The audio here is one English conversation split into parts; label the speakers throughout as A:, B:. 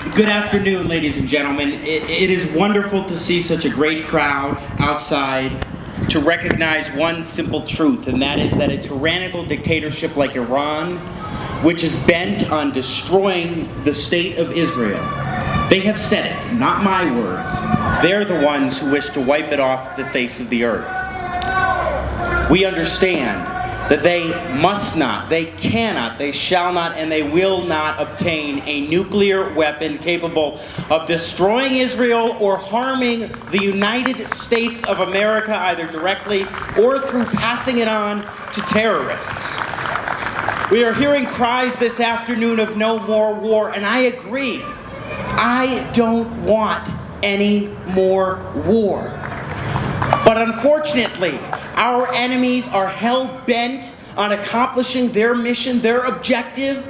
A: Good afternoon, ladies and gentlemen. It is wonderful to see such a great crowd outside to recognize one simple truth, and that is that a tyrannical dictatorship like Iran, which is bent on destroying the state of Israel, they have said it, not my words. They're the ones who wish to wipe it off the face of the earth. We understand that they must not, they cannot, they shall not, and they will not obtain a nuclear weapon capable of destroying Israel or harming the United States of America, either directly or through passing it on to terrorists. We are hearing cries this afternoon of no more war, and I agree. I don't want any more war. But unfortunately, our enemies are hell-bent on accomplishing their mission, their objective,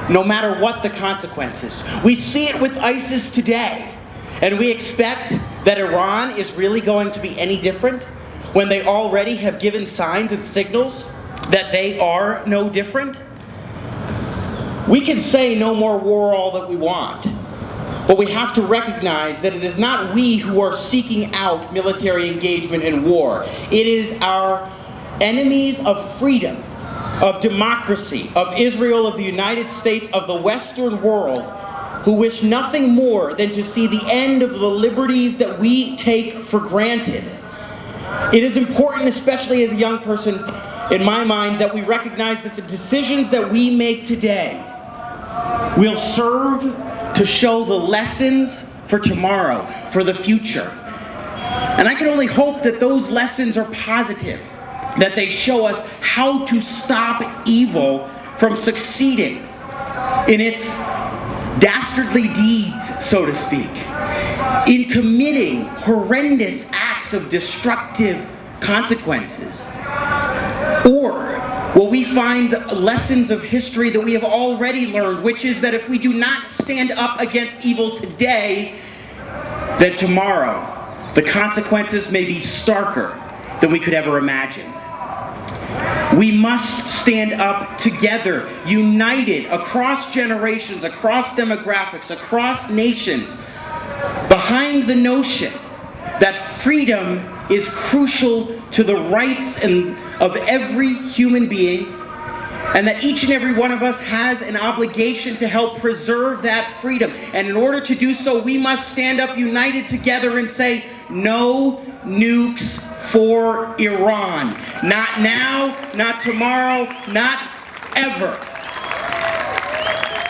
A: no matter what the consequences. We see it with ISIS today, and we expect that Iran is really going to be any different when they already have given signs and signals that they are no different. We can say no more war all that we want, but we have to recognize that it is not we who are seeking out military engagement and war. It is our enemies of freedom, of democracy, of Israel, of the United States, of the Western world, who wish nothing more than to see the end of the liberties that we take for granted. It is important, especially as a young person, in my mind, that we recognize that the decisions that we make today will serve to show the lessons for tomorrow, for the future. And I can only hope that those lessons are positive, that they show us how to stop evil from succeeding in its dastardly deeds, so to speak, in committing horrendous acts of destructive consequences. Or will we find the lessons of history that we have already learned, which is that if we do not stand up against evil today, then tomorrow the consequences may be starker than we could ever imagine. We must stand up together, united across generations, across demographics, across nations, behind the notion that freedom is crucial to the rights of every human being, and that each and every one of us has an obligation to help preserve that freedom. And in order to do so, we must stand up united together and say, no nukes for Iran. Not now, not tomorrow, not ever.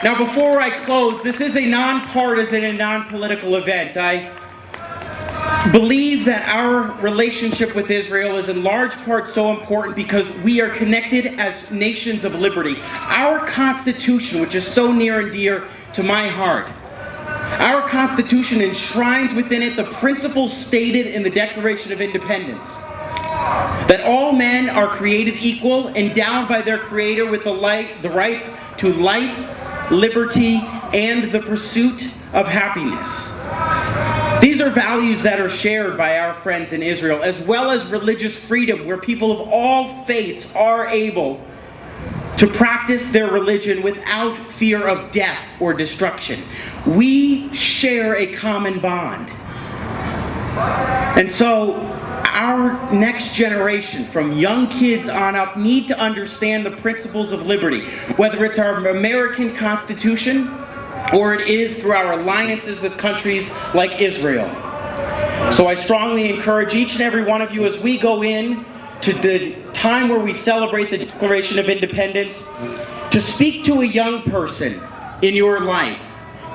A: Now, before I close, this is a nonpartisan and non-political event. I believe that our relationship with Israel is in large part so important because we are connected as nations of liberty. Our Constitution, which is so near and dear to my heart, our Constitution enshrines within it the principles stated in the Declaration of Independence, that all men are created equal, endowed by their Creator with the rights to life, liberty, and the pursuit of happiness. These are values that are shared by our friends in Israel, as well as religious freedom, where people of all faiths are able to practice their religion without fear of death or destruction. We share a common bond. And so our next generation, from young kids on up, need to understand the principles of liberty, whether it's our American Constitution or it is through our alliances with countries like Israel. So I strongly encourage each and every one of you, as we go in to the time where we celebrate the Declaration of Independence, to speak to a young person in your life,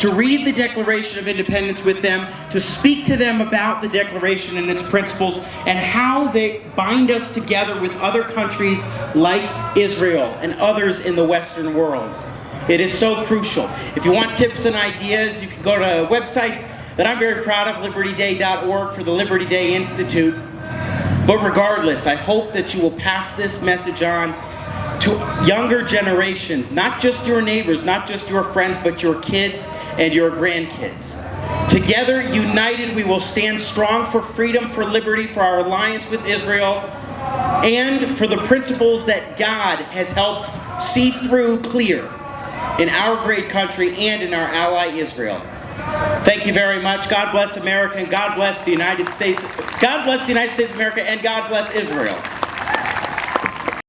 A: to read the Declaration of Independence with them, to speak to them about the Declaration and its principles and how they bind us together with other countries like Israel and others in the Western world. It is so crucial. If you want tips and ideas, you can go to a website that I'm very proud of, libertyday.org, for the Liberty Day Institute. But regardless, I hope that you will pass this message on to younger generations, not just your neighbors, not just your friends, but your kids and your grandkids. Together, united, we will stand strong for freedom, for liberty, for our alliance with Israel, and for the principles that God has helped see through clear in our great country and in our ally Israel. Thank you very much. God bless America and God bless the United States. God bless the United States of America and God bless Israel.